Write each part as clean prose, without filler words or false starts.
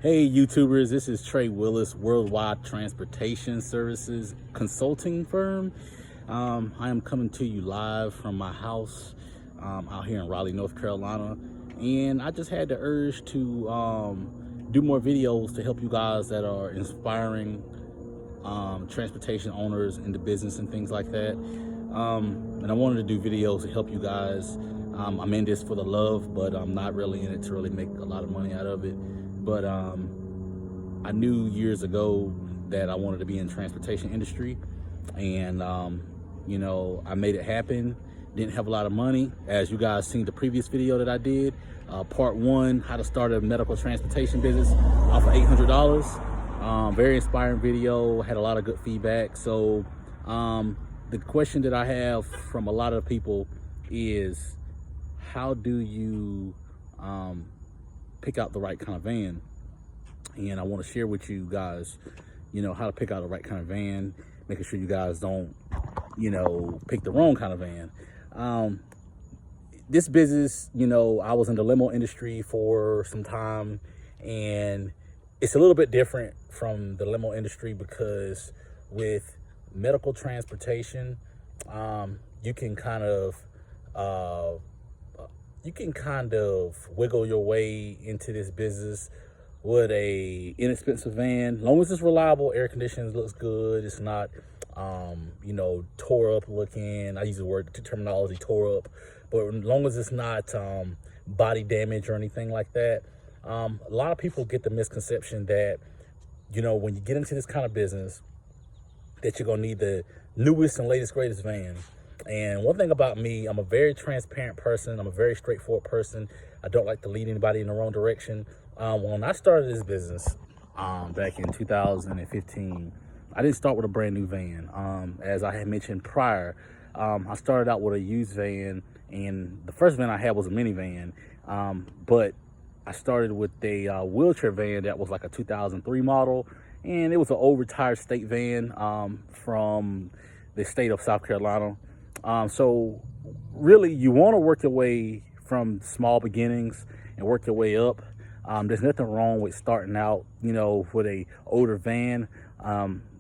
Hey YouTubers, this is Trey Willis, Worldwide Transportation Services Consulting Firm. I am coming to you live from my house out here in Raleigh, North Carolina. And I just had the urge to do more videos to help you guys that are inspiring transportation owners into business and things like that. And I wanted to do videos to help you guys. I'm in this for the love, but I'm not really in it to really make a lot of money out of it. But I knew years ago that I wanted to be in the transportation industry, and you know, I made it happen. Didn't have a lot of money, as you guys seen the previous video that I did, part 1, how to start a medical transportation business off of $800. Very inspiring video, had a lot of good feedback. So the question that I have from a lot of people is, how do you pick out the right kind of van? And I want to share with you guys, you know, how to pick out the right kind of van, making sure you guys don't, you know, pick the wrong kind of van. This business, you know, I was in the limo industry for some time, and it's a little bit different from the limo industry because with medical transportation, you can kind of wiggle your way into this business with a inexpensive van. As long as it's reliable, air conditioning looks good, it's not you know, tore up looking. I use the terminology tore up, but as long as it's not body damage or anything like that. A lot of people get the misconception that, you know, when you get into this kind of business, that you're gonna need the newest and latest greatest van. And one thing about me, I'm a very transparent person. I'm a very straightforward person. I don't like to lead anybody in the wrong direction. When I started this business back in 2015, I didn't start with a brand new van. As I had mentioned prior, I started out with a used van, and the first van I had was a minivan. But I started with a wheelchair van that was like a 2003 model, and it was an old retired state van from the state of South Carolina. So really, you want to work your way from small beginnings and work your way up. There's nothing wrong with starting out, you know, with a older van.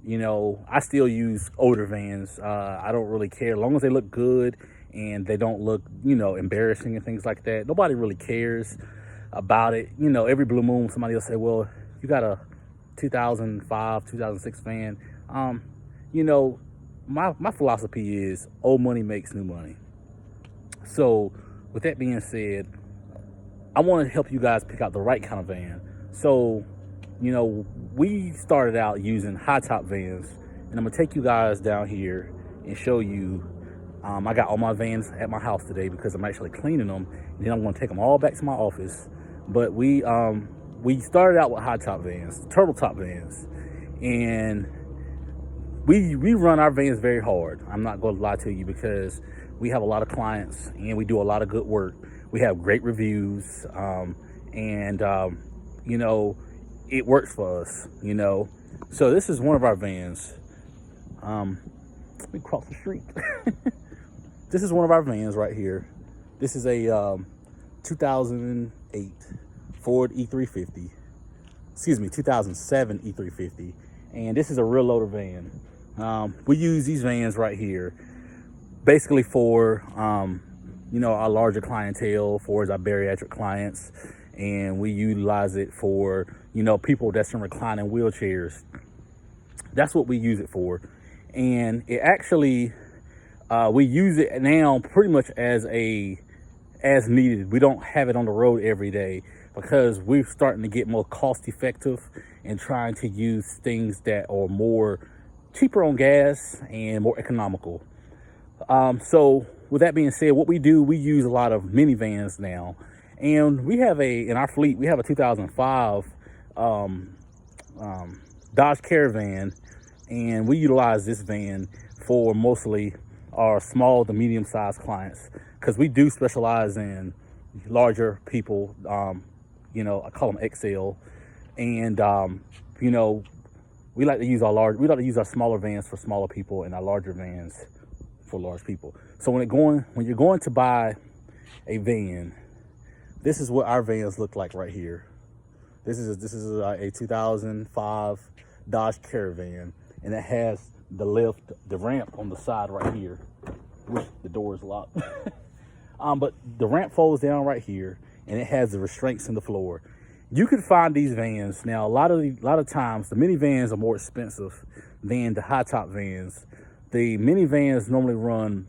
You know, I still use older vans. I don't really care, as long as they look good and they don't look, you know, embarrassing and things like that. Nobody really cares about it. You know, every blue moon, somebody will say, well, you got a 2005, 2006 van. You know, my philosophy is old money makes new money. So with that being said, I want to help you guys pick out the right kind of van. So, you know, we started out using high top vans, and I'm gonna take you guys down here and show you. I got all my vans at my house today because I'm actually cleaning them, and then I'm gonna take them all back to my office. But we started out with high top vans, turtle top vans, and we run our vans very hard. I'm not going to lie to you, because we have a lot of clients and we do a lot of good work. We have great reviews, and you know, it works for us, you know. So this is one of our vans. Let me cross the street. This is one of our vans right here. This is a 2008 Ford E350. Excuse me, 2007 E350. And this is a rear loader van. We use these vans right here basically for you know, our larger clientele, for our bariatric clients, and we utilize it for, you know, people that's in reclining wheelchairs. That's what we use it for. And it actually we use it now pretty much as needed. We don't have it on the road every day because we're starting to get more cost effective and trying to use things that are more cheaper on gas and more economical. So with that being said, what we do, we use a lot of minivans now, and we have in our fleet, we have a 2005 Dodge Caravan, and we utilize this van for mostly our small to medium sized clients, because we do specialize in larger people. You know, I call them XL, and you know, we like to use our smaller vans for smaller people and our larger vans for large people. So when you're going to buy a van, this is what our vans look like right here. This is a 2005 Dodge Caravan, and it has the ramp on the side right here, which the door is locked. But the ramp folds down right here, and it has the restraints in the floor. You can find these vans now. A lot of times, the minivans are more expensive than the high top vans. The minivans normally run.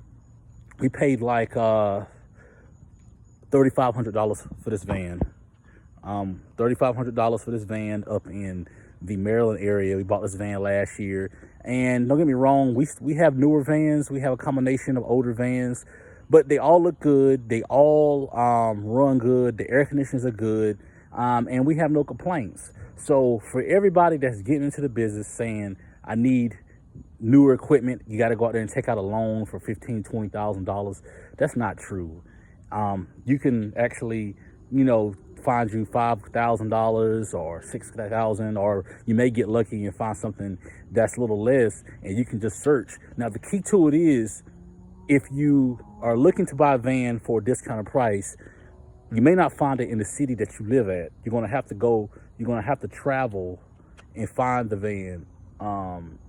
We paid like $3,500 for this van. $3,500 for this van up in the Maryland area. We bought this van last year, and don't get me wrong, we have newer vans. We have a combination of older vans, but they all look good. They all run good. The air conditioners are good, and we have no complaints. So for everybody that's getting into the business saying, I need newer equipment, you got to go out there and take out a loan for $15,000, $20,000. That's not true. You can actually, find you $5,000 or $6,000, or you may get lucky and find something that's a little less, and you can just search. Now, the key to it is, if you are looking to buy a van for a discounted price, you may not find it in the city that you live at. You're going to have to travel and find the van.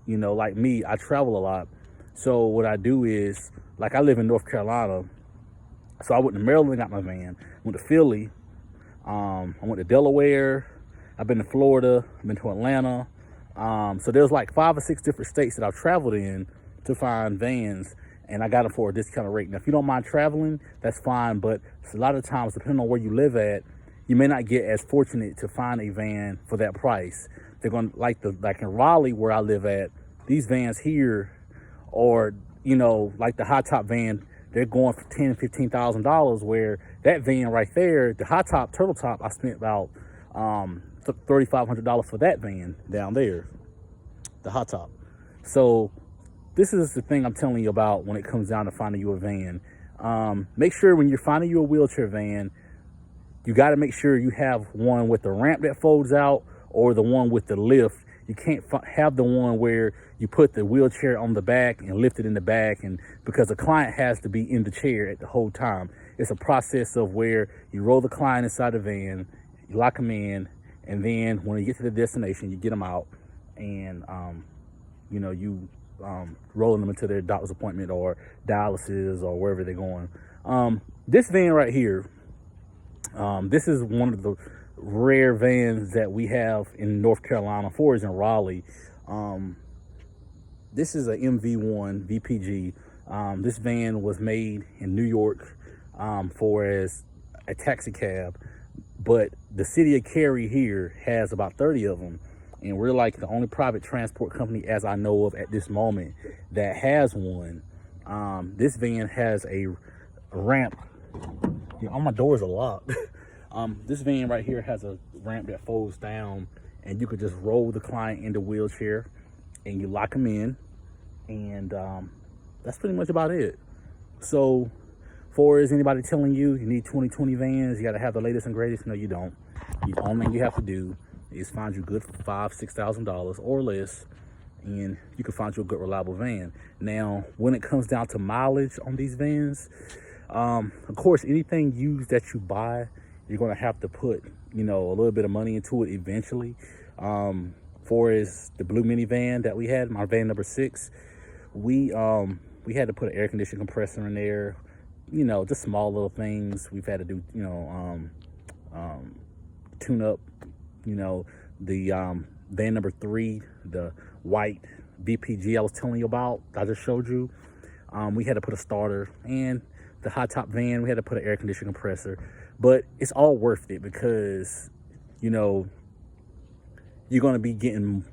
Like me, I travel a lot. So what I do is, like, I live in North Carolina. So I went to Maryland and got my van. Went to Philly. I went to Delaware. I've been to Florida. I've been to Atlanta. So there's like 5 or 6 different states that I've traveled in to find vans, and I got them for a discounted rate. Now, if you don't mind traveling, that's fine. But a lot of times, depending on where you live at, you may not get as fortunate to find a van for that price. They're going to like in Raleigh, where I live at, these vans here, or like the high top van, they're going for $10,000, $15,000. Where that van right there, the high top turtle top, I spent about $3,500 for that van down there, the hot top. So this is the thing I'm telling you about when it comes down to finding you a van. Make sure when you're finding you a wheelchair van, you got to make sure you have one with the ramp that folds out, or the one with the lift. You can't have the one where you put the wheelchair on the back and lift it in the back, and because the client has to be in the chair at the whole time. It's a process of where you roll the client inside the van, you lock them in, and then when you get to the destination, you get them out, and you rolling them into their doctor's appointment or dialysis or wherever they're going. This van right here, this is one of the rare vans that we have in North Carolina. 4 is in Raleigh. This is a MV1 VPG. This van was made in New York for as a taxi cab, but the city of Cary here has about 30 of them, and we're like the only private transport company, as I know of at this moment, that has one. This van has a ramp. All my doors are locked. This van right here has a ramp that folds down, and you could just roll the client in the wheelchair and you lock them in, and that's pretty much about it. So, for is anybody telling you need 2020 vans, you got to have the latest and greatest? No, you don't. The only thing you have to do is find you good for $5,000, $6,000 or less, and you can find you a good, reliable van. Now, when it comes down to mileage on these vans, of course, anything used that you buy, you're going to have to put, a little bit of money into it eventually. For is the blue minivan that we had, my van number 6, we had to put an air conditioning compressor in there, just small little things. We've had to do, tune up, the van number 3, the white VPG I was telling you about, I just showed you. We had to put a starter, and the high top van, we had to put an air conditioning compressor. But it's all worth it because, you're going to be getting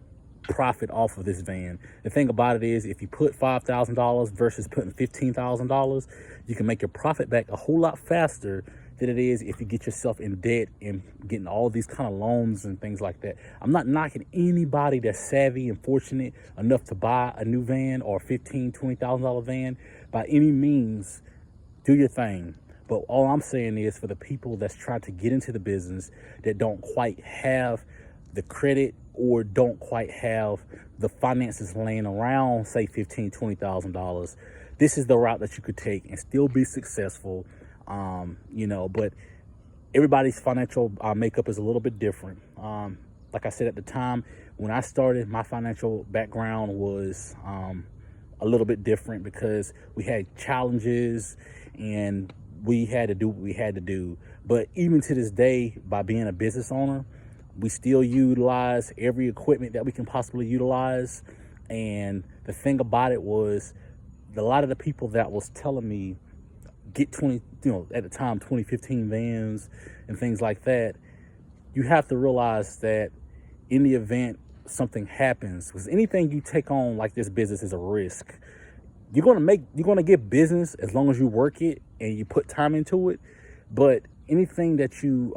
profit off of this van. The thing about it is, if you put $5,000 versus putting $15,000, you can make your profit back a whole lot faster than it is if you get yourself in debt and getting all these kind of loans and things like that. I'm not knocking anybody that's savvy and fortunate enough to buy a new van or a $15,000, $20,000 van. By any means, do your thing. But all I'm saying is, for the people that's trying to get into the business that don't quite have the credit or don't quite have the finances laying around, say $15,000, $20,000, this is the route that you could take and still be successful. But everybody's financial makeup is a little bit different. Like I said, at the time when I started, my financial background was a little bit different because we had challenges and we had to do what we had to do. But even to this day, by being a business owner, we still utilize every equipment that we can possibly utilize. And the thing about it was, a lot of the people that was telling me get 20, at the time, 2015 vans and things like that, you have to realize that in the event something happens, because anything you take on like this business is a risk. You're gonna get business as long as you work it and you put time into it. But anything that you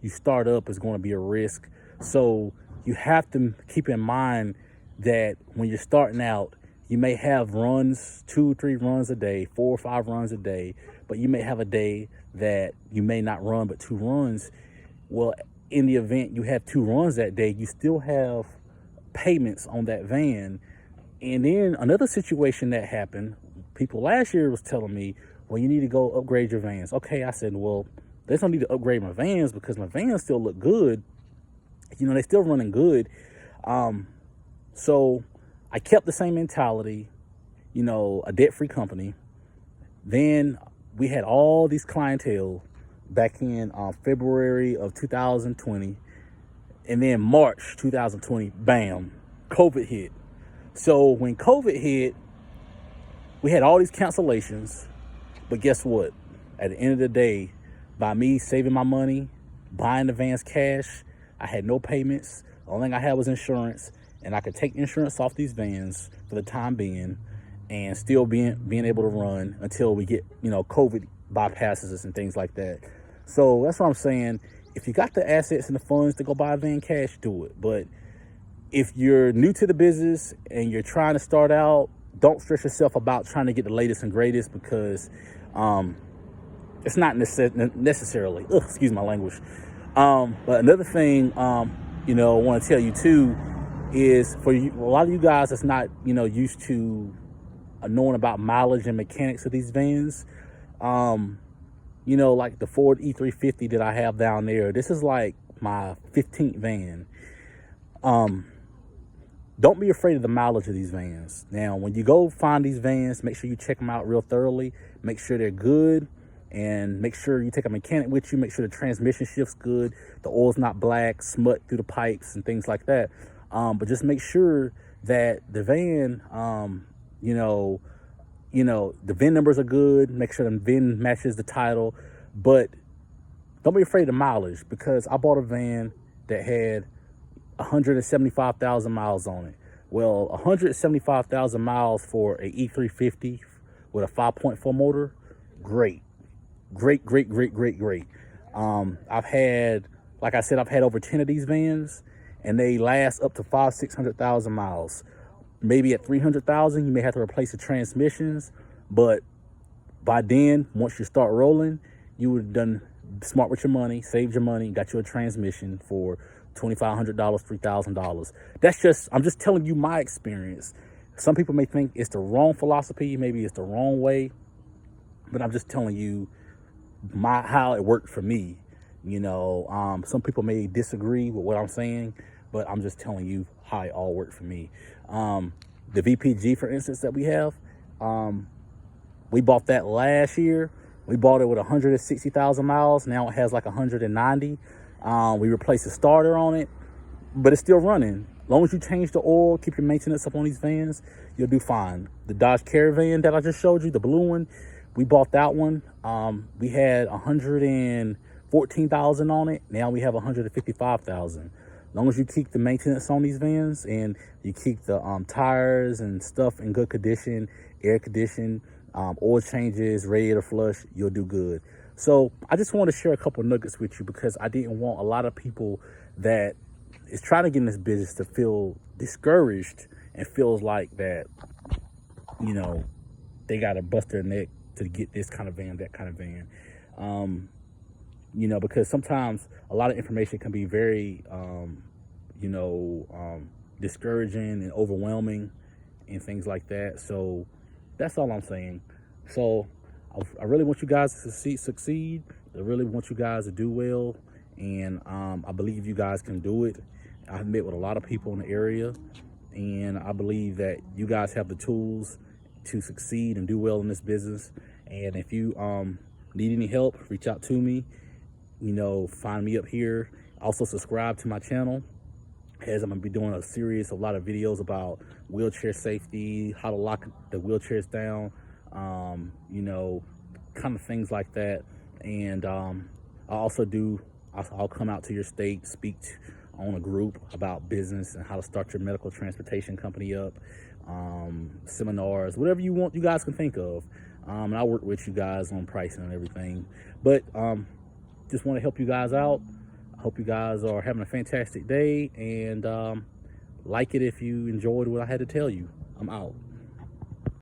start up is going to be a risk. So you have to keep in mind that when you're starting out, you may have runs, 2 or 3 runs a day, 4 or 5 runs a day, but you may have a day that you may not run but 2 runs. Well, in the event you have 2 runs that day, you still have payments on that van. And then another situation that happened, people last year was telling me, well, you need to go upgrade your vans. Okay, I said, well, there's no need to upgrade my vans because my vans still look good. They still running good. So I kept the same mentality, a debt-free company. Then we had all these clientele back in February of 2020. And then March 2020, bam, COVID hit. So when COVID hit, we had all these cancellations. But guess what? At the end of the day, by me saving my money, buying the vans cash, I had no payments. The only thing I had was insurance. And I could take insurance off these vans for the time being and still being able to run until we get, COVID bypasses us and things like that. So that's what I'm saying. If you got the assets and the funds to go buy a van cash, do it. But if you're new to the business and you're trying to start out, don't stress yourself about trying to get the latest and greatest because it's not necessarily, excuse my language. But another thing, I want to tell you too, is for you, a lot of you guys that's not, used to knowing about mileage and mechanics of these vans, like the Ford E350 that I have down there, this is like my 15th van. Don't be afraid of the mileage of these vans. Now, when you go find these vans, make sure you check them out real thoroughly, make sure they're good, and make sure you take a mechanic with you, make sure the transmission shift's good, the oil's not black, smut through the pipes and things like that. But just make sure that the van, the VIN numbers are good. Make sure the VIN matches the title. But don't be afraid of mileage because I bought a van that had 175,000 miles on it. Well, 175,000 miles for a E350 with a 5.4 motor, great. I've had over 10 of these vans. And they last up to 500,000-600,000 miles. Maybe at 300,000, you may have to replace the transmissions. But by then, once you start rolling, you would have done smart with your money, saved your money, got you a transmission for $2,500, $3,000. I'm just telling you my experience. Some people may think it's the wrong philosophy, maybe it's the wrong way, but I'm just telling you how it worked for me. Some people may disagree with what I'm saying, but I'm just telling you how it all worked for me. The VPG, for instance, that we have, we bought that last year. We bought it with 160,000 miles. Now it has like 190. We replaced the starter on it, but it's still running. As long as you change the oil, keep your maintenance up on these vans, you'll do fine. The Dodge Caravan that I just showed you, the blue one, we bought that one. We had 114,000 on it. Now we have 155,000. As long as you keep the maintenance on these vans and you keep the tires and stuff in good condition, air condition, oil changes, radiator flush, you'll do good. So I just want to share a couple nuggets with you because I didn't want a lot of people that is trying to get in this business to feel discouraged and feels like that, they got to bust their neck to get this kind of van, that kind of van. Because sometimes a lot of information can be very, discouraging and overwhelming and things like that. So that's all I'm saying. So I really want you guys to succeed. I really want you guys to do well, and I believe you guys can do it. I've met with a lot of people in the area, and I believe that you guys have the tools to succeed and do well in this business. And if you need any help, reach out to me. You know, find me up here. Also subscribe to my channel, as I'm gonna be doing a lot of videos about wheelchair safety, how to lock the wheelchairs down, you know, kind of things like that. And I'll come out to your state, speak on a group about business and how to start your medical transportation company up, seminars, whatever you want, you guys can think of. And I'll work with you guys on pricing and everything. But just want to help you guys out. I hope you guys are having a fantastic day, and like it if you enjoyed what I had to tell you. I'm out.